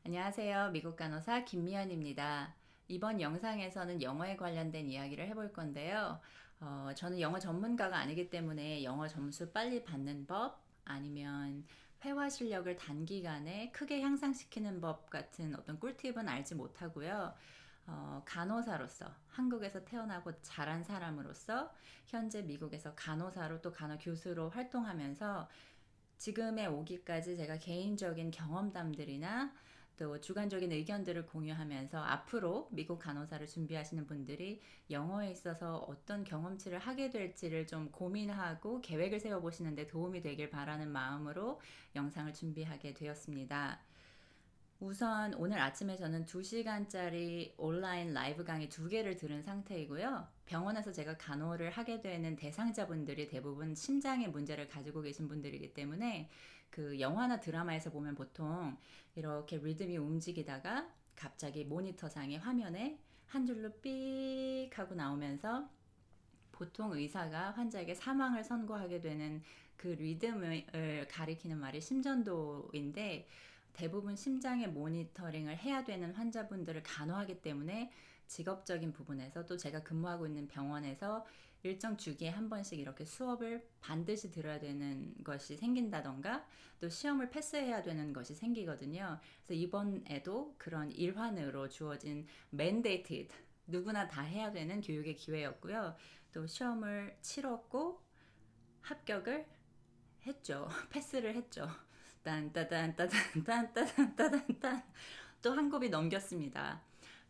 안녕하세요. 미국 간호사 김미연입니다. 이번 영상에서는 영어에 관련된 이야기를 해볼 건데요. 저는 영어 전문가가 아니기 때문에 영어 점수 빨리 받는 법, 아니면 회화 실력을 단기간에 크게 향상시키는 법 같은 어떤 꿀팁은 알지 못하고요. 간호사로서, 한국에서 태어나고 자란 사람으로서 현재 미국에서 간호사로 또 간호교수로 활동하면서 지금에 오기까지 제가 개인적인 경험담들이나 또 주관적인 의견들을 공유하면서 앞으로 미국 간호사를 준비하시는 분들이 영어에 있어서 어떤 경험치를 하게 될지를 좀 고민하고 계획을 세워보시는데 도움이 되길 바라는 마음으로 영상을 준비하게 되었습니다. 우선 오늘 아침에 저는 2시간짜리 온라인 라이브 강의 2개를 들은 상태이고요. 병원에서 제가 간호를 하게 되는 대상자분들이 대부분 심장의 문제를 가지고 계신 분들이기 때문에 그 영화나 드라마에서 보면 보통 이렇게 리듬이 움직이다가 갑자기 모니터상의 화면에 한 줄로 삑 하고 나오면서 보통 의사가 환자에게 사망을 선고하게 되는 그 리듬을 가리키는 말이 심전도인데 대부분 심장의 모니터링을 해야 되는 환자분들을 간호하기 때문에 직업적인 부분에서 또 제가 근무하고 있는 병원에서 일정 주기에 한 번씩 이렇게 수업을 반드시 들어야 되는 것이 생긴다던가 또 시험을 패스해야 되는 것이 생기거든요. 그래서 이번에도 그런 일환으로 주어진 mandated 누구나 다 해야 되는 교육의 기회였고요. 또 시험을 치렀고 합격을 했죠. 패스를 했죠. 딴따단따단딴따단따단딴 또 한 곱이 넘겼습니다.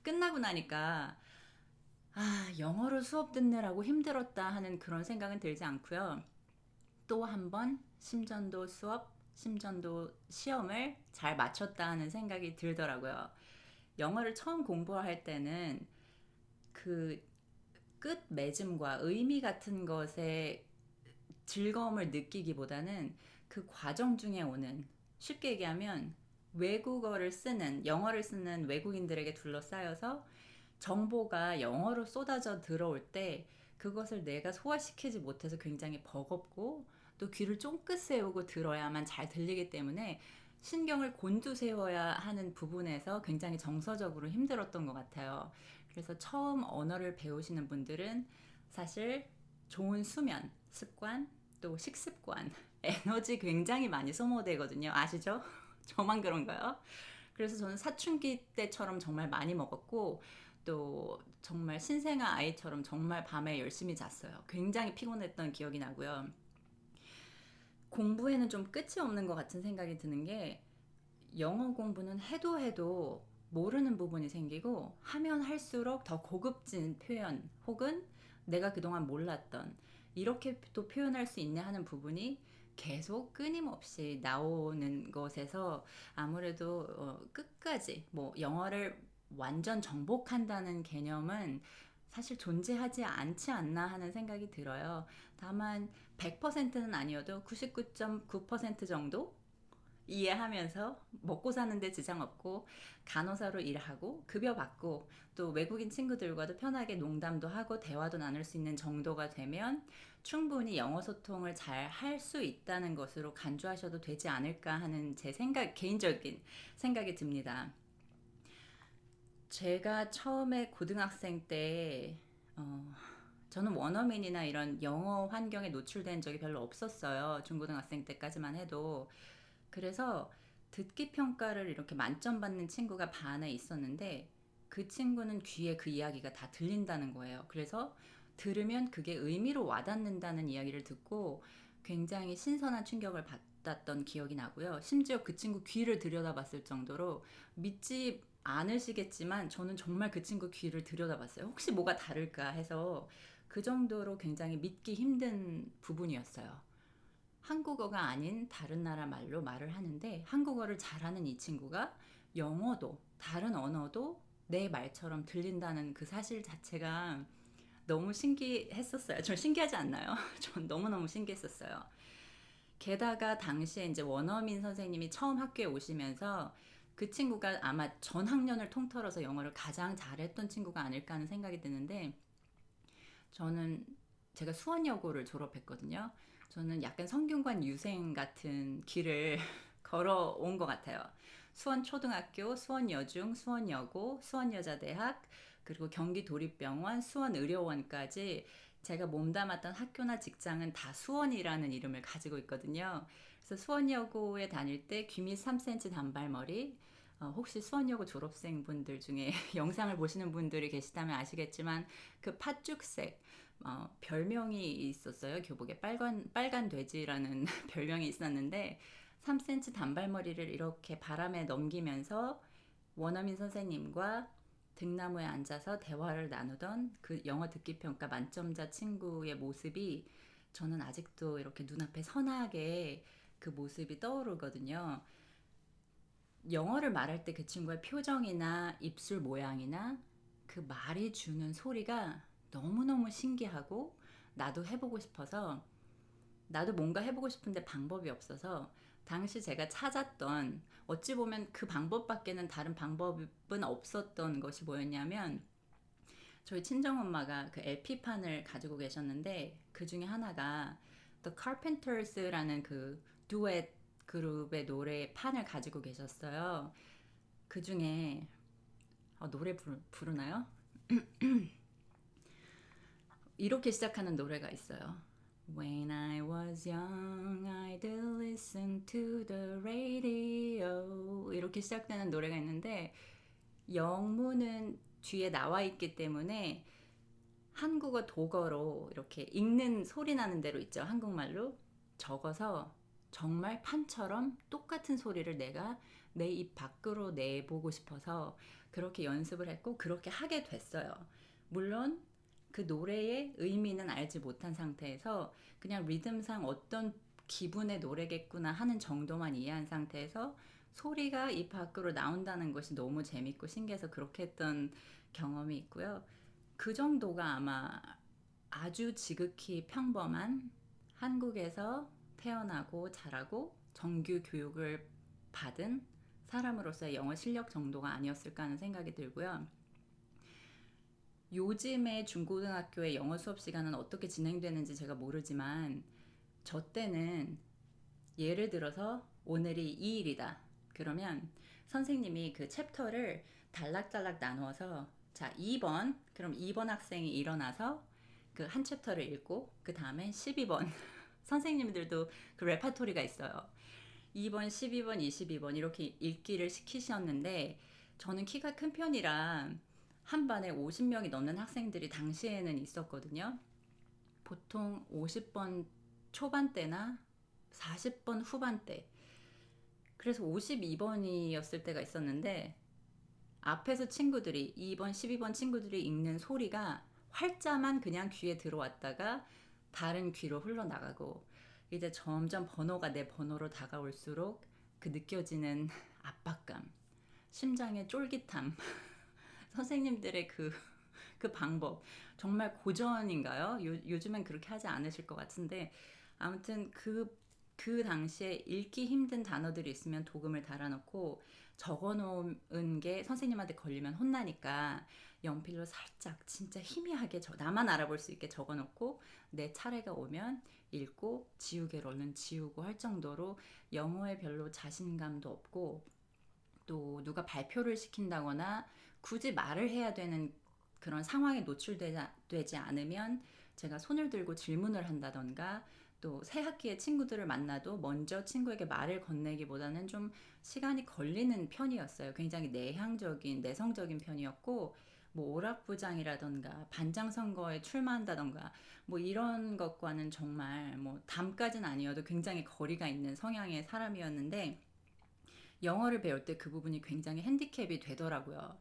끝나고 나니까 영어로 수업 듣느라고 힘들었다 하는 그런 생각은 들지 않고요. 또 한 번 심전도 수업, 심전도 시험을 잘 마쳤다 하는 생각이 들더라고요. 영어를 처음 공부할 때는 그 끝 맺음과 의미 같은 것에 즐거움을 느끼기보다는 그 과정 중에 오는, 쉽게 얘기하면 외국어를 쓰는, 영어를 쓰는 외국인들에게 둘러싸여서 정보가 영어로 쏟아져 들어올 때 그것을 내가 소화시키지 못해서 굉장히 버겁고 또 귀를 쫑긋 세우고 들어야만 잘 들리기 때문에 신경을 곤두세워야 하는 부분에서 굉장히 정서적으로 힘들었던 것 같아요. 그래서 처음 언어를 배우시는 분들은 사실 좋은 수면, 습관, 또 식습관, 에너지 굉장히 많이 소모되거든요. 아시죠? 저만 그런가요? 그래서 저는 사춘기 때처럼 정말 많이 먹었고 또 정말 신생아 아이처럼 정말 밤에 열심히 잤어요. 굉장히 피곤했던 기억이 나고요. 공부에는 좀 끝이 없는 것 같은 생각이 드는 게 영어 공부는 해도 해도 모르는 부분이 생기고 하면 할수록 더 고급진 표현 혹은 내가 그동안 몰랐던 이렇게 또 표현할 수 있네 하는 부분이 계속 끊임없이 나오는 것에서 아무래도 끝까지 뭐 영어를 완전 정복한다는 개념은 사실 존재하지 않지 않나 하는 생각이 들어요. 다만 100%는 아니어도 99.9% 정도 이해하면서 먹고 사는데 지장 없고 간호사로 일하고 급여 받고 또 외국인 친구들과도 편하게 농담도 하고 대화도 나눌 수 있는 정도가 되면 충분히 영어 소통을 잘 할 수 있다는 것으로 간주하셔도 되지 않을까 하는 제 생각, 개인적인 생각이 듭니다. 제가 처음에 고등학생 때 저는 원어민이나 이런 영어 환경에 노출된 적이 별로 없었어요. 중고등학생 때까지만 해도. 그래서 듣기 평가를 이렇게 만점 받는 친구가 반에 있었는데 그 친구는 귀에 그 이야기가 다 들린다는 거예요. 그래서 들으면 그게 의미로 와닿는다는 이야기를 듣고 굉장히 신선한 충격을 받았던 기억이 나고요. 심지어 그 친구 귀를 들여다봤을 정도로 믿지 않으시겠지만 저는 정말 그 친구 귀를 들여다봤어요. 혹시 뭐가 다를까 해서 그 정도로 굉장히 믿기 힘든 부분이었어요. 한국어가 아닌 다른 나라 말로 말을 하는데 한국어를 잘하는 이 친구가 영어도 다른 언어도 내 말처럼 들린다는 그 사실 자체가 너무 신기했었어요. 전 신기하지 않나요? 전 너무너무 신기했었어요. 게다가 당시에 이제 원어민 선생님이 처음 학교에 오시면서 그 친구가 아마 전 학년을 통틀어서 영어를 가장 잘했던 친구가 아닐까 하는 생각이 드는데 저는 제가 수원여고를 졸업했거든요. 저는 약간 성균관 유생 같은 길을 걸어온 것 같아요. 수원초등학교, 수원여중, 수원여고, 수원여자대학, 그리고 경기도립병원, 수원의료원까지 제가 몸담았던 학교나 직장은 다 수원이라는 이름을 가지고 있거든요. 그래서 수원여고에 다닐 때 귀밑 3cm 단발머리, 혹시 수원여고 졸업생분들 중에 영상을 보시는 분들이 계시다면 아시겠지만 그 팥죽색 별명이 있었어요. 교복에 빨간 돼지라는 별명이 있었는데 3cm 단발머리를 이렇게 바람에 넘기면서 원어민 선생님과 등나무에 앉아서 대화를 나누던 그 영어 듣기 평가 만점자 친구의 모습이 저는 아직도 이렇게 눈앞에 선하게 그 모습이 떠오르거든요. 영어를 말할 때 그 친구의 표정이나 입술 모양이나 그 말이 주는 소리가 너무너무 신기하고 나도 해보고 싶어서 나도 뭔가 해보고 싶은데 방법이 없어서 당시 제가 찾았던 어찌 보면 그 방법밖에는 다른 방법은 없었던 것이 뭐였냐면 저희 친정엄마가 그 LP판을 가지고 계셨는데 그 중에 하나가 The Carpenters라는 그 듀엣 그룹의 노래판을 가지고 계셨어요. 그 중에 노래 부르나요? 이렇게 시작하는 노래가 있어요. When I was young, I did listen to the radio. 이렇게 시작되는 노래가 있는데 영문은 뒤에 나와 있기 때문에 한국어 독어로 이렇게 읽는 소리 나는 대로 있죠. 한국말로 적어서 정말 판처럼 똑같은 소리를 내가 내 입 밖으로 내보고 싶어서 그렇게 연습을 했고 그렇게 하게 됐어요. 물론 그 노래의 의미는 알지 못한 상태에서 그냥 리듬상 어떤 기분의 노래겠구나 하는 정도만 이해한 상태에서 소리가 입 밖으로 나온다는 것이 너무 재밌고 신기해서 그렇게 했던 경험이 있고요. 그 정도가 아마 아주 지극히 평범한 한국에서 태어나고 자라고 정규 교육을 받은 사람으로서의 영어 실력 정도가 아니었을까 하는 생각이 들고요. 요즘의 중고등학교의 영어 수업 시간은 어떻게 진행되는지 제가 모르지만 저 때는 예를 들어서 오늘이 2일이다. 그러면 선생님이 그 챕터를 단락단락 나누어서 자 2번 그럼 2번 학생이 일어나서 그 한 챕터를 읽고 그 다음에 12번 선생님들도 그 레파토리가 있어요. 2번, 12번, 22번 이렇게 읽기를 시키셨는데 저는 키가 큰 편이라 한 반에 50명이 넘는 학생들이 당시에는 있었거든요. 보통 50번 초반대나 40번 후반대. 그래서 52번이었을 때가 있었는데 앞에서 친구들이 2번, 12번 친구들이 읽는 소리가 활자만 그냥 귀에 들어왔다가 다른 귀로 흘러나가고 이제 점점 번호가 내 번호로 다가올수록 그 느껴지는 압박감, 심장의 쫄깃함, 선생님들의 그 방법 정말 고전인가요? 요즘엔 그렇게 하지 않으실 것 같은데 아무튼 그 당시에 읽기 힘든 단어들이 있으면 도금을 달아놓고 적어놓은 게 선생님한테 걸리면 혼나니까 연필로 살짝 진짜 희미하게 나만 알아볼 수 있게 적어놓고 내 차례가 오면 읽고 지우개를 얼른 지우고 할 정도로 영어에 별로 자신감도 없고 또 누가 발표를 시킨다거나 굳이 말을 해야 되는 그런 상황에 노출되지 않으면 제가 손을 들고 질문을 한다던가 또 새 학기에 친구들을 만나도 먼저 친구에게 말을 건네기보다는 좀 시간이 걸리는 편이었어요. 굉장히 내성적인 편이었고 뭐 오락부장이라던가 반장 선거에 출마한다던가 뭐 이런 것과는 정말 뭐 담까지는 아니어도 굉장히 거리가 있는 성향의 사람이었는데 영어를 배울 때 그 부분이 굉장히 핸디캡이 되더라고요.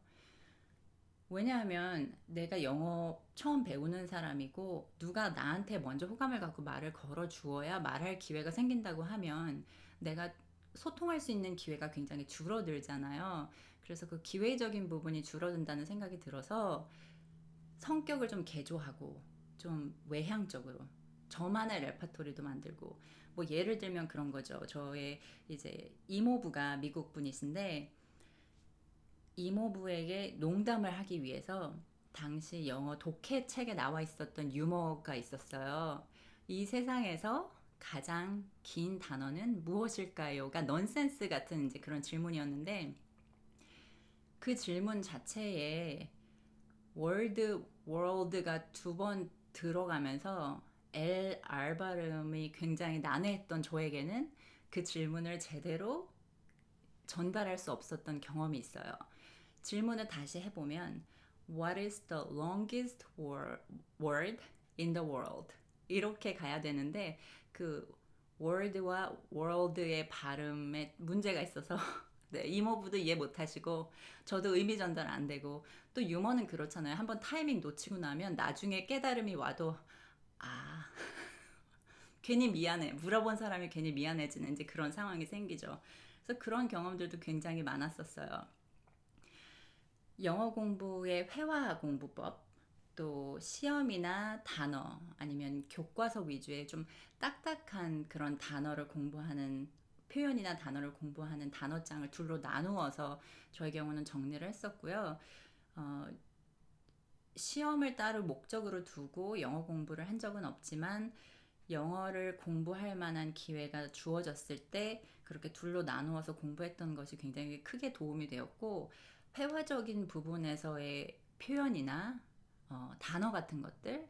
왜냐하면 내가 영어 처음 배우는 사람이고 누가 나한테 먼저 호감을 갖고 말을 걸어 주어야 말할 기회가 생긴다고 하면 내가 소통할 수 있는 기회가 굉장히 줄어들잖아요. 그래서 그 기회적인 부분이 줄어든다는 생각이 들어서 성격을 좀 개조하고 좀 외향적으로 저만의 레퍼토리도 만들고 뭐 예를 들면 그런 거죠. 저의 이제 이모부가 미국 분이신데 이모부에게 농담을 하기 위해서 당시 영어 독해 책에 나와 있었던 유머가 있었어요. 이 세상에서 가장 긴 단어는 무엇일까요?가 넌센스 같은 이제 그런 질문이었는데 그 질문 자체에 월드가 두 번 들어가면서 R 발음이 굉장히 난해했던 저에게는 그 질문을 제대로 전달할 수 없었던 경험이 있어요. 질문을 다시 해보면 What is the longest word in the world? 이렇게 가야 되는데 그 word와 world의 발음에 문제가 있어서 네, 이모부도 이해 못하시고 저도 의미 전달 안 되고 또 유머는 그렇잖아요. 한번 타이밍 놓치고 나면 나중에 깨달음이 와도 아 괜히 미안해 물어본 사람이 괜히 미안해지는 이제 그런 상황이 생기죠. 그래서 그런 경험들도 굉장히 많았었어요. 영어 공부의 회화 공부법, 또 시험이나 단어 아니면 교과서 위주의 좀 딱딱한 그런 단어를 공부하는 표현이나 단어를 공부하는 단어장을 둘로 나누어서 저의 경우는 정리를 했었고요. 어, 시험을 따로 목적으로 두고 영어 공부를 한 적은 없지만 영어를 공부할 만한 기회가 주어졌을 때 그렇게 둘로 나누어서 공부했던 것이 굉장히 크게 도움이 되었고 회화적인 부분에서의 표현이나 단어 같은 것들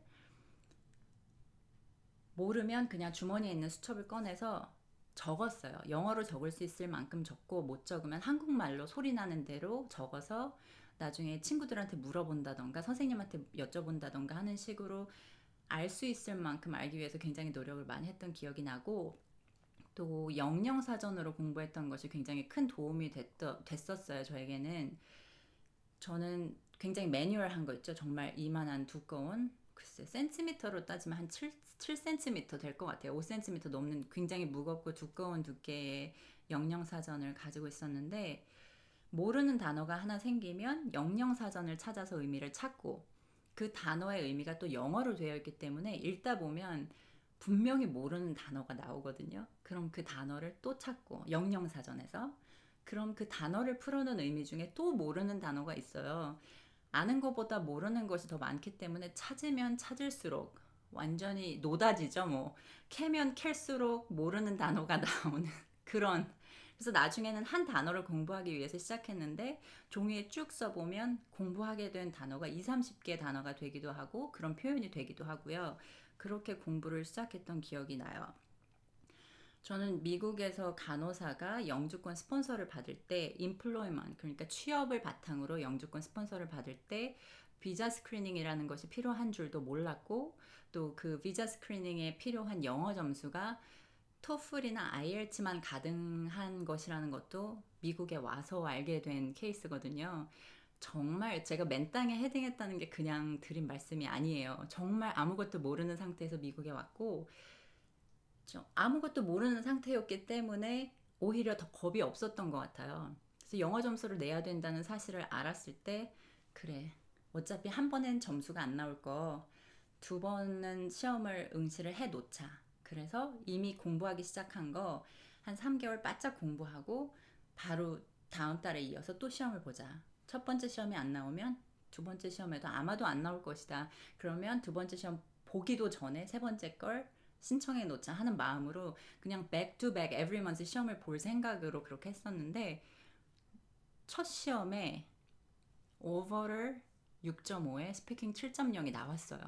모르면 그냥 주머니에 있는 수첩을 꺼내서 적었어요. 영어로 적을 수 있을 만큼 적고 못 적으면 한국말로 소리 나는 대로 적어서 나중에 친구들한테 물어본다던가 선생님한테 여쭤본다던가 하는 식으로 알 수 있을 만큼 알기 위해서 굉장히 노력을 많이 했던 기억이 나고 또 영영사전으로 공부했던 것이 굉장히 큰 도움이 됐었어요. 저에게는 저는 굉장히 매뉴얼한 거 있죠. 정말 이만한 두꺼운 글쎄 센티미터로 따지면 한 7cm 될 것 같아요. 5cm 넘는 굉장히 무겁고 두꺼운 두께의 영영사전을 가지고 있었는데 모르는 단어가 하나 생기면 영영사전을 찾아서 의미를 찾고 그 단어의 의미가 또 영어로 되어 있기 때문에 읽다 보면 분명히 모르는 단어가 나오거든요. 그럼 그 단어를 또 찾고 영영사전에서 그럼 그 단어를 풀어놓은 의미 중에 또 모르는 단어가 있어요. 아는 것보다 모르는 것이 더 많기 때문에 찾으면 찾을수록 완전히 노다지죠. 뭐 캐면 캘수록 모르는 단어가 나오는 그런. 그래서 나중에는 한 단어를 공부하기 위해서 시작했는데 종이에 쭉 써보면 공부하게 된 단어가 2, 30개 단어가 되기도 하고 그런 표현이 되기도 하고요. 그렇게 공부를 시작했던 기억이 나요. 저는 미국에서 간호사가 영주권 스폰서를 받을 때 employment 그러니까 취업을 바탕으로 영주권 스폰서를 받을 때 비자 스크리닝이라는 것이 필요한 줄도 몰랐고 또 그 비자 스크리닝에 필요한 영어 점수가 토플이나 IELTS만 가능한 것이라는 것도 미국에 와서 알게 된 케이스거든요. 정말 제가 맨땅에 헤딩했다는 게 그냥 드린 말씀이 아니에요. 정말 아무것도 모르는 상태에서 미국에 왔고 아무것도 모르는 상태였기 때문에 오히려 더 겁이 없었던 것 같아요. 그래서 영어 점수를 내야 된다는 사실을 알았을 때 그래 어차피 한 번엔 점수가 안 나올 거 두 번은 시험을 응시를 해 놓자. 그래서 이미 공부하기 시작한 거 한 3개월 바짝 공부하고 바로 다음 달에 이어서 또 시험을 보자. 첫 번째 시험이 안 나오면 두 번째 시험에도 아마도 안 나올 것이다. 그러면 두 번째 시험 보기도 전에 세 번째 걸 신청해 놓자 하는 마음으로 그냥 back to back every month 시험을 볼 생각으로 그렇게 했었는데 첫 시험에 오버를 6.5에 스피킹 7.0이 나왔어요.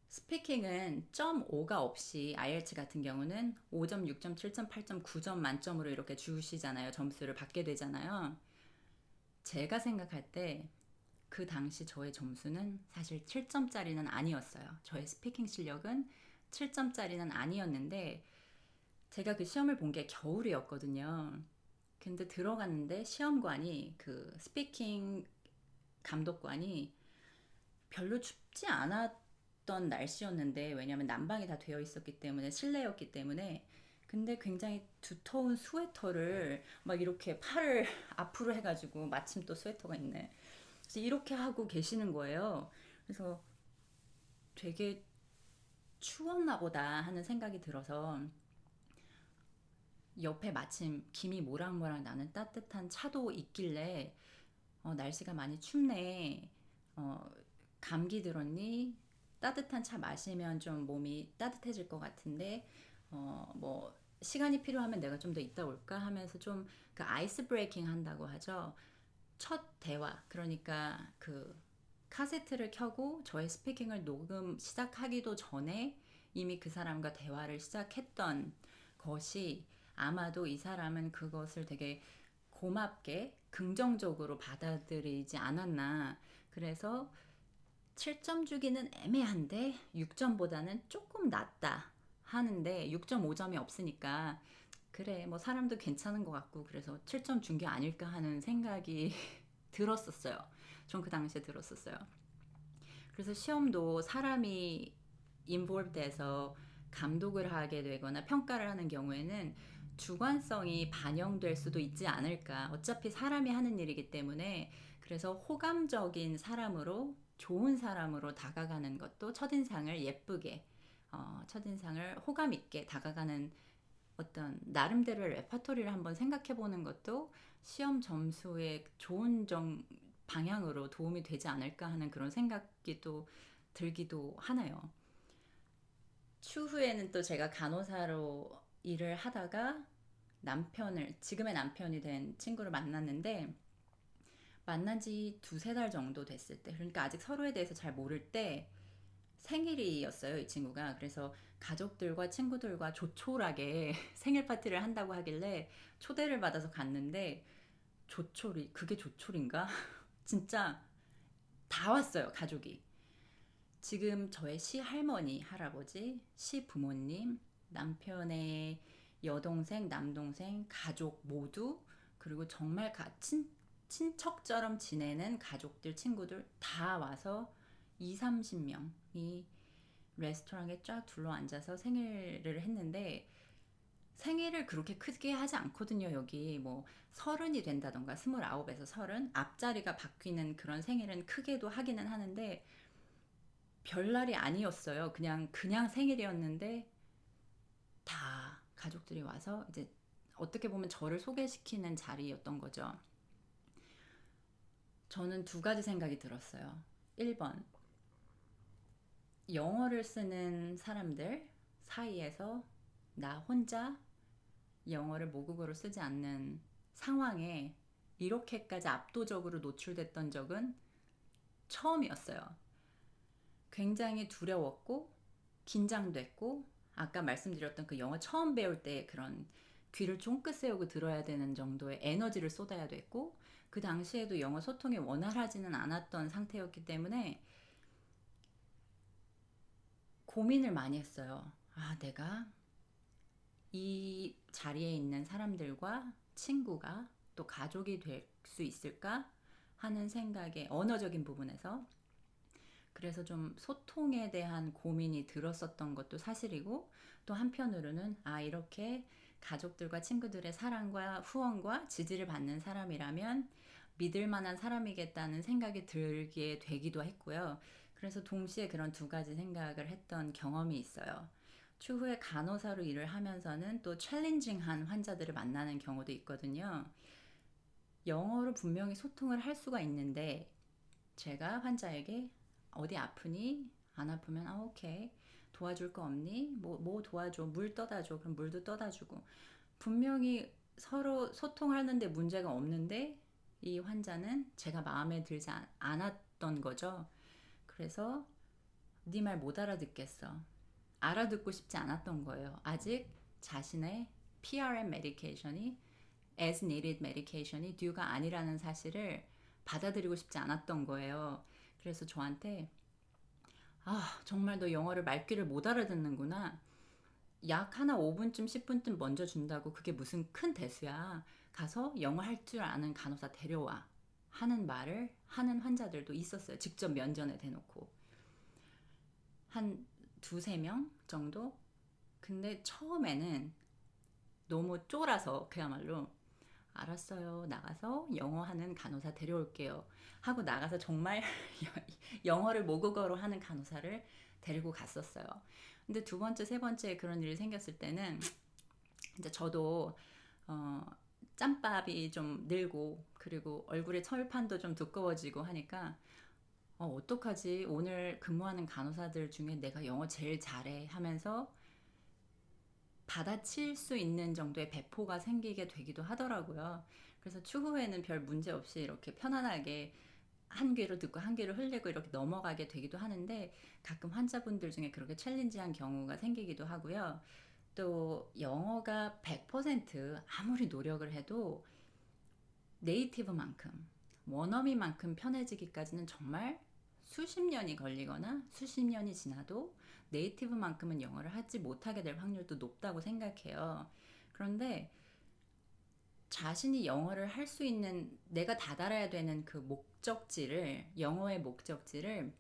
스피킹은 0.5가 없이 IELTS 같은 경우는 5점, 6점, 7점, 8점, 9점 만점으로 이렇게 주시잖아요. 점수를 받게 되잖아요. 제가 생각할 때 그 당시 저의 점수는 사실 7점짜리는 아니었어요. 저의 스피킹 실력은 7점짜리는 아니었는데 제가 그 시험을 본 게 겨울이었거든요. 근데 들어갔는데 시험관이 그 스피킹 감독관이 별로 춥지 않았던 날씨였는데 왜냐하면 난방이 다 되어 있었기 때문에 실내였기 때문에 근데 굉장히 두터운 스웨터를 막 이렇게 팔을 앞으로 해가지고 마침 또 스웨터가 있네. 그래서 이렇게 하고 계시는 거예요. 그래서 되게 추웠나 보다 하는 생각이 들어서 옆에 마침 김이 모락모락 나는 따뜻한 차도 있길래 날씨가 많이 춥네. 어, 감기 들었니? 따뜻한 차 마시면 좀 몸이 따뜻해질 것 같은데 뭐 시간이 필요하면 내가 좀 더 있다 올까 하면서 좀 그 아이스 브레이킹 한다고 하죠. 첫 대화, 그러니까 그 카세트를 켜고 저의 스피킹을 녹음 시작하기도 전에 이미 그 사람과 대화를 시작했던 것이, 아마도 이 사람은 그것을 되게 고맙게 긍정적으로 받아들이지 않았나. 그래서 7점 주기는 애매한데 6점보다는 조금 낫다 하는데 6.5점이 없으니까 그래 뭐 사람도 괜찮은 것 같고, 그래서 7점 준 게 아닐까 하는 생각이 들었었어요. 전 그 당시에 들었었어요. 그래서 시험도 사람이 인볼브 돼서 감독을 하게 되거나 평가를 하는 경우에는 주관성이 반영될 수도 있지 않을까. 어차피 사람이 하는 일이기 때문에. 그래서 호감적인 사람으로, 좋은 사람으로 다가가는 것도, 첫인상을 예쁘게, 첫인상을 호감 있게 다가가는 어떤 나름대로의 레퍼토리를 한번 생각해 보는 것도 시험 점수의 좋은 방향으로 도움이 되지 않을까 하는 그런 생각이 또 들기도 하나요. 추후에는 또 제가 간호사로 일을 하다가 지금의 남편이 된 친구를 만났는데, 만난 지 두세 달 정도 됐을 때, 그러니까 아직 서로에 대해서 잘 모를 때 생일이었어요, 이 친구가. 그래서 가족들과 친구들과 조촐하게 생일 파티를 한다고 하길래 초대를 받아서 갔는데, 그게 조촐인가? 진짜 다 왔어요, 가족이. 지금 저의 시할머니, 할아버지, 시부모님, 남편의 여동생, 남동생, 가족 모두, 그리고 정말 친척처럼 지내는 가족들, 친구들 다 와서 2, 30명이 레스토랑에 쫙 둘러앉아서 생일을 했는데, 생일을 그렇게 크게 하지 않거든요. 여기 뭐 30이 된다던가 29에서 30 앞자리가 바뀌는 그런 생일은 크게도 하기는 하는데, 별날이 아니었어요. 그냥 생일이었는데 다 가족들이 와서 이제 어떻게 보면 저를 소개시키는 자리였던 거죠. 저는 두 가지 생각이 들었어요. 1번, 영어를 쓰는 사람들 사이에서 나 혼자 영어를 모국어로 쓰지 않는 상황에 이렇게까지 압도적으로 노출됐던 적은 처음이었어요. 굉장히 두려웠고 긴장됐고, 아까 말씀드렸던 그 영어 처음 배울 때 그런 귀를 쫑긋 세우고 들어야 되는 정도의 에너지를 쏟아야 됐고, 그 당시에도 영어 소통이 원활하지는 않았던 상태였기 때문에 고민을 많이 했어요. 내가 이 자리에 있는 사람들과 친구가 또 가족이 될 수 있을까 하는 생각에, 언어적인 부분에서. 그래서 좀 소통에 대한 고민이 들었었던 것도 사실이고, 또 한편으로는 이렇게 가족들과 친구들의 사랑과 후원과 지지를 받는 사람이라면 믿을 만한 사람이겠다는 생각이 들게 되기도 했고요. 그래서 동시에 그런 두 가지 생각을 했던 경험이 있어요. 추후에 간호사로 일을 하면서는 또 챌린징한 환자들을 만나는 경우도 있거든요. 영어로 분명히 소통을 할 수가 있는데, 제가 환자에게 어디 아프니? 안 아프면 오케이. 도와줄 거 없니? 뭐 도와줘. 물 떠다 줘. 그럼 물도 떠다 주고. 분명히 서로 소통하는데 문제가 없는데 이 환자는 제가 마음에 들지 않았던 거죠. 그래서 네 말 못 알아듣겠어. 알아듣고 싶지 않았던 거예요. 아직 자신의 PRM 메디케이션이, as needed 메디케이션이 due가 아니라는 사실을 받아들이고 싶지 않았던 거예요. 그래서 저한테 정말 너 영어를 말귀를 못 알아듣는구나. 약 하나 5분쯤 10분쯤 먼저 준다고 그게 무슨 큰 대수야. 가서 영어 할 줄 아는 간호사 데려와. 하는 말을 하는 환자들도 있었어요. 직접 면전에 대놓고. 한 두세 명 정도? 근데 처음에는 너무 쫄아서 그야말로 알았어요. 나가서 영어 하는 간호사 데려올게요. 하고 나가서 정말 영어를 모국어로 하는 간호사를 데리고 갔었어요. 근데 두 번째, 세 번째 그런 일이 생겼을 때는 이제 저도 짬밥이 좀 늘고, 그리고 얼굴에 철판도 좀 두꺼워지고 하니까 어떡하지? 오늘 근무하는 간호사들 중에 내가 영어 제일 잘해 하면서 받아칠 수 있는 정도의 배포가 생기게 되기도 하더라고요. 그래서 추후에는 별 문제 없이 이렇게 편안하게 한 귀로 듣고 한 귀로 흘리고 이렇게 넘어가게 되기도 하는데, 가끔 환자분들 중에 그렇게 챌린지한 경우가 생기기도 하고요. 또 영어가 100% 아무리 노력을 해도 네이티브만큼, 원어민만큼 편해지기까지는 정말 수십 년이 걸리거나 수십 년이 지나도 네이티브만큼은 영어를 하지 못하게 될 확률도 높다고 생각해요. 그런데 자신이 영어를 할 수 있는, 내가 다다라야 되는 그 목적지를, 영어의 목적지를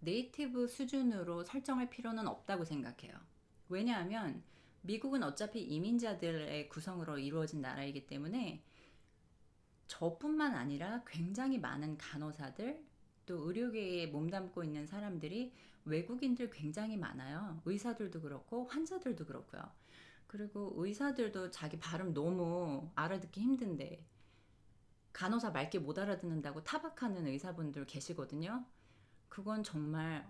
네이티브 수준으로 설정할 필요는 없다고 생각해요. 왜냐하면 미국은 어차피 이민자들의 구성으로 이루어진 나라이기 때문에 저뿐만 아니라 굉장히 많은 간호사들, 또 의료계에 몸담고 있는 사람들이 외국인들 굉장히 많아요. 의사들도 그렇고 환자들도 그렇고요. 그리고 의사들도 자기 발음 너무 알아듣기 힘든데 간호사 말게 못 알아듣는다고 타박하는 의사분들 계시거든요. 그건 정말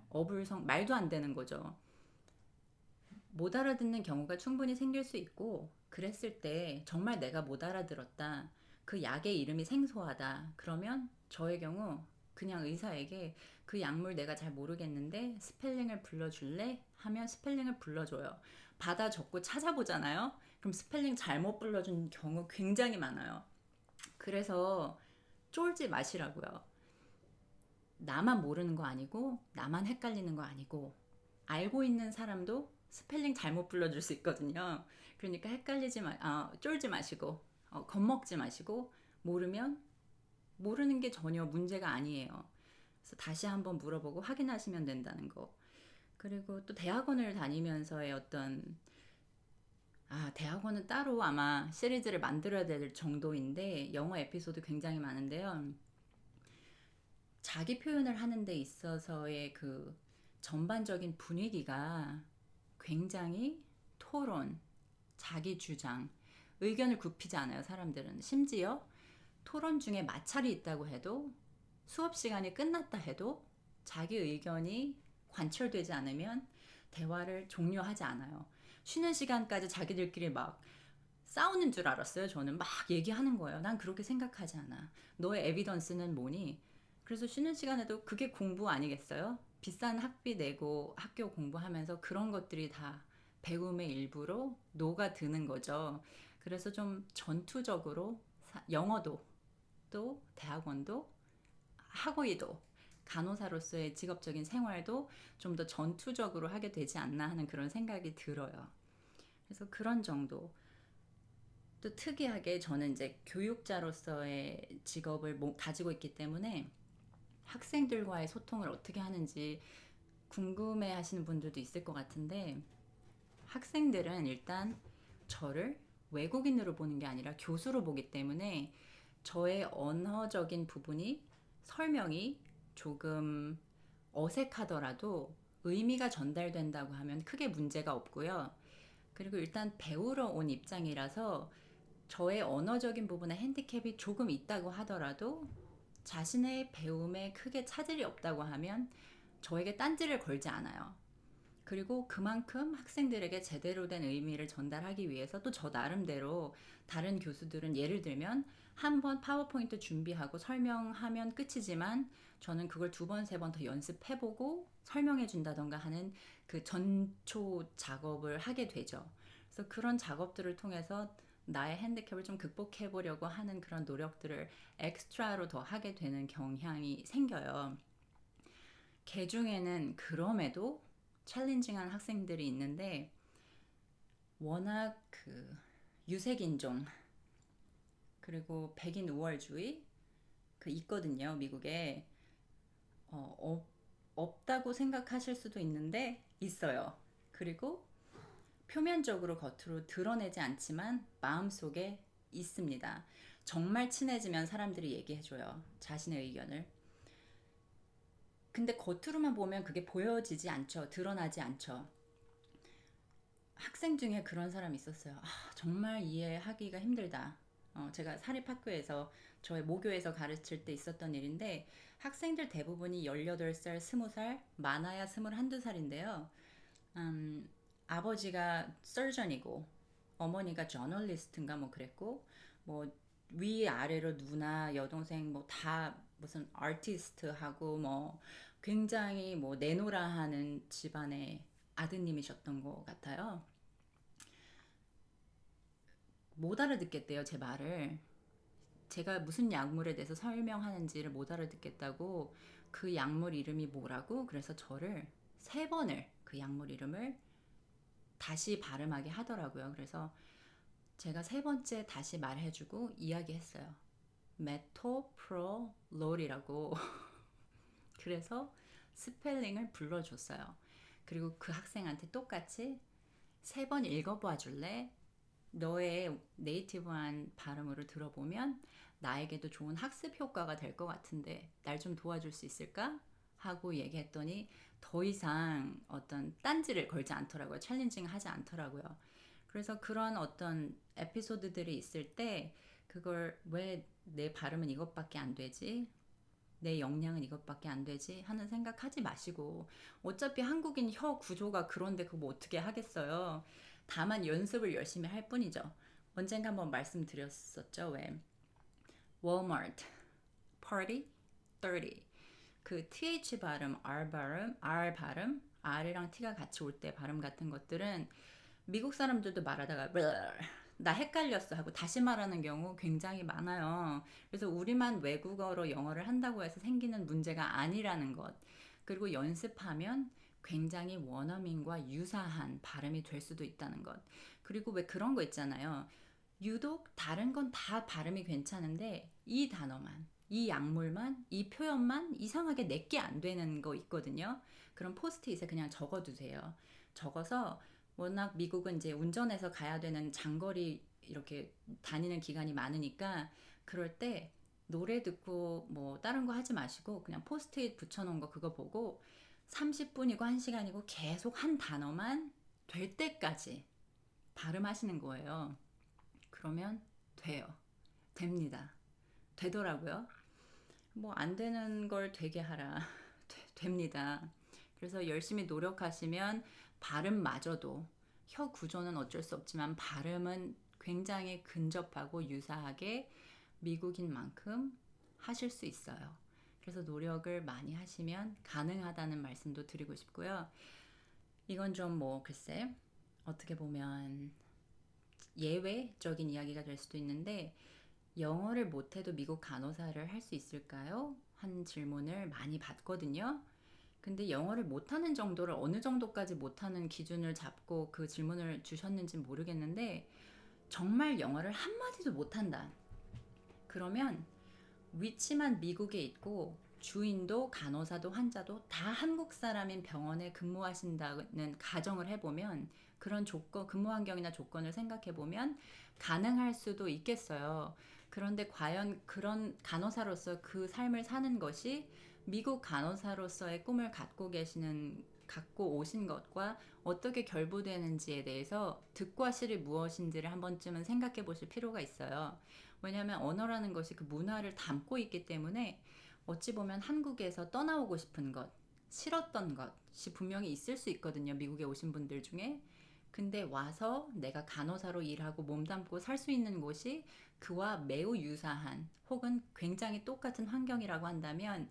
말도 안 되는 거죠. 못 알아듣는 경우가 충분히 생길 수 있고, 그랬을 때 정말 내가 못 알아들었다, 그 약의 이름이 생소하다, 그러면 저의 경우 그냥 의사에게 그 약물 내가 잘 모르겠는데 스펠링을 불러줄래? 하면 스펠링을 불러줘요. 받아 적고 찾아보잖아요. 그럼 스펠링 잘못 불러준 경우 굉장히 많아요. 그래서 쫄지 마시라고요. 나만 모르는 거 아니고 나만 헷갈리는 거 아니고 알고 있는 사람도 스펠링 잘못 불러줄 수 있거든요. 그러니까 쫄지 마시고, 겁먹지 마시고, 모르면 모르는 게 전혀 문제가 아니에요. 그래서 다시 한번 물어보고 확인하시면 된다는 거. 그리고 또 대학원을 다니면서의 대학원은 따로 아마 시리즈를 만들어야 될 정도인데, 영어 에피소드 굉장히 많은데요. 자기 표현을 하는 데 있어서의 그 전반적인 분위기가 굉장히 토론, 자기 주장, 의견을 굽히지 않아요, 사람들은. 심지어 토론 중에 마찰이 있다고 해도, 수업 시간이 끝났다 해도 자기 의견이 관철되지 않으면 대화를 종료하지 않아요. 쉬는 시간까지 자기들끼리 막 싸우는 줄 알았어요. 저는 막 얘기하는 거예요. 난 그렇게 생각하지 않아. 너의 에비던스는 뭐니? 그래서 쉬는 시간에도 그게 공부 아니겠어요? 비싼 학비 내고 학교 공부하면서 그런 것들이 다 배움의 일부로 녹아드는 거죠. 그래서 좀 전투적으로 영어도, 또 대학원도, 학위도, 간호사로서의 직업적인 생활도 좀 더 전투적으로 하게 되지 않나 하는 그런 생각이 들어요. 그래서 그런 정도. 또 특이하게 저는 이제 교육자로서의 직업을 가지고 있기 때문에 학생들과의 소통을 어떻게 하는지 궁금해 하시는 분들도 있을 것 같은데, 학생들은 일단 저를 외국인으로 보는 게 아니라 교수로 보기 때문에 저의 언어적인 부분이, 설명이 조금 어색하더라도 의미가 전달된다고 하면 크게 문제가 없고요. 그리고 일단 배우러 온 입장이라서 저의 언어적인 부분에 핸디캡이 조금 있다고 하더라도 자신의 배움에 크게 차질이 없다고 하면 저에게 딴지를 걸지 않아요. 그리고 그만큼 학생들에게 제대로 된 의미를 전달하기 위해서 또 저 나름대로, 다른 교수들은 예를 들면 한 번 파워포인트 준비하고 설명하면 끝이지만 저는 그걸 두 번, 세 번 더 연습해보고 설명해 준다던가 하는 그 전초 작업을 하게 되죠. 그래서 그런 작업들을 통해서 나의 핸디캡을 좀 극복해 보려고 하는 그런 노력들을 엑스트라로 더 하게 되는 경향이 생겨요. 개 중에는 그럼에도 챌린징한 학생들이 있는데, 워낙 그 유색인종, 그리고 백인 우월주의 그 있거든요, 미국에. 없다고 생각하실 수도 있는데 있어요. 그리고 표면적으로 겉으로 드러내지 않지만 마음속에 있습니다. 정말 친해지면 사람들이 얘기해줘요, 자신의 의견을. 근데 겉으로만 보면 그게 보여지지 않죠. 드러나지 않죠. 학생 중에 그런 사람이 있었어요. 정말 이해하기가 힘들다. 제가 사립학교에서 저의 모교에서 가르칠 때 있었던 일인데 학생들 대부분이 18살, 20살, 많아야 21~22살인데요. 아버지가 서전이고 어머니가 저널리스트인가 뭐 그랬고 뭐 위아래로 누나 여동생 뭐 다 무슨 아티스트하고 뭐 굉장히 뭐 내노라 하는 집안의 아드님이셨던 것 같아요. 못 알아듣겠대요, 제 말을. 제가 무슨 약물에 대해서 설명하는지를 못 알아듣겠다고 그 약물 이름이 뭐라고 그래서 저를 3번을 그 약물 이름을 다시 발음하게 하더라고요. 그래서 제가 3번째 다시 말해주고 이야기했어요. 메토프로롤이라고. 그래서 스펠링을 불러줬어요. 그리고 그 학생한테 똑같이 3번 읽어봐 줄래? 너의 네이티브한 발음으로 들어보면 나에게도 좋은 학습 효과가 될 것 같은데 날 좀 도와줄 수 있을까? 하고 얘기했더니 더 이상 어떤 딴지를 걸지 않더라고요. 챌린징 하지 않더라고요. 그래서 그런 어떤 에피소드들이 있을 때 그걸 왜 내 발음은 이것밖에 안 되지? 내 역량은 이것밖에 안 되지? 하는 생각하지 마시고 어차피 한국인 혀 구조가 그런데 그거 뭐 어떻게 하겠어요. 다만 연습을 열심히 할 뿐이죠. 언젠가 한번 말씀드렸었죠. 왜 Walmart, Party, 30 그 TH 발음, R 발음, R이랑 T가 같이 올 때 발음 같은 것들은 미국 사람들도 말하다가 나 헷갈렸어 하고 다시 말하는 경우 굉장히 많아요. 그래서 우리만 외국어로 영어를 한다고 해서 생기는 문제가 아니라는 것. 그리고 연습하면 굉장히 원어민과 유사한 발음이 될 수도 있다는 것. 그리고 왜 그런 거 있잖아요. 유독 다른 건 다 발음이 괜찮은데 이 단어만, 이 약물만, 이 표현만 이상하게 내게 안 되는 거 있거든요. 그럼 포스트잇에 그냥 적어두세요. 적어서 워낙 미국은 이제 운전해서 가야 되는 장거리 이렇게 다니는 기간이 많으니까 그럴 때 노래 듣고 뭐 다른 거 하지 마시고 그냥 포스트잇 붙여놓은 거 그거 보고 30분이고 1시간이고 계속 한 단어만 될 때까지 발음하시는 거예요. 그러면 돼요. 됩니다. 되더라고요. 뭐 안 되는 걸 되게 하라. 됩니다. 그래서 열심히 노력하시면 발음마저도 혀 구조는 어쩔 수 없지만 발음은 굉장히 근접하고 유사하게 미국인 만큼 하실 수 있어요. 그래서 노력을 많이 하시면 가능하다는 말씀도 드리고 싶고요. 이건 좀 뭐 글쎄 어떻게 보면 예외적인 이야기가 될 수도 있는데 영어를 못해도 미국 간호사를 할 수 있을까요? 한 질문을 많이 받거든요. 근데 영어를 못하는 정도를 어느 정도까지 못하는 기준을 잡고 그 질문을 주셨는지 모르겠는데 정말 영어를 한마디도 못한다. 그러면 위치만 미국에 있고 주인도 간호사도 환자도 다 한국 사람인 병원에 근무하신다는 가정을 해보면 그런 조건, 근무 환경이나 조건을 생각해보면 가능할 수도 있겠어요. 그런데 과연 그런 간호사로서 그 삶을 사는 것이 미국 간호사로서의 꿈을 갖고 오신 것과 어떻게 결부되는지에 대해서 득과 실이 무엇인지를 한 번쯤은 생각해 보실 필요가 있어요. 왜냐하면 언어라는 것이 그 문화를 담고 있기 때문에 어찌 보면 한국에서 떠나오고 싶은 것, 싫었던 것이 분명히 있을 수 있거든요. 미국에 오신 분들 중에. 근데 와서 내가 간호사로 일하고 몸담고 살 수 있는 곳이 그와 매우 유사한 혹은 굉장히 똑같은 환경이라고 한다면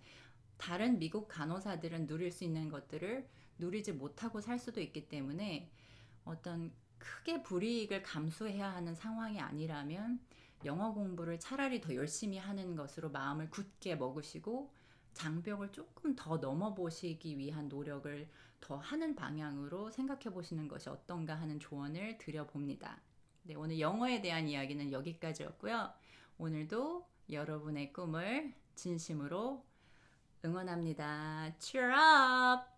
다른 미국 간호사들은 누릴 수 있는 것들을 누리지 못하고 살 수도 있기 때문에 어떤 크게 불이익을 감수해야 하는 상황이 아니라면 영어 공부를 차라리 더 열심히 하는 것으로 마음을 굳게 먹으시고 장벽을 조금 더 넘어보시기 위한 노력을 더 하는 방향으로 생각해 보시는 것이 어떤가 하는 조언을 드려봅니다. 네, 오늘 영어에 대한 이야기는 여기까지였고요. 오늘도 여러분의 꿈을 진심으로 응원합니다. Cheer up!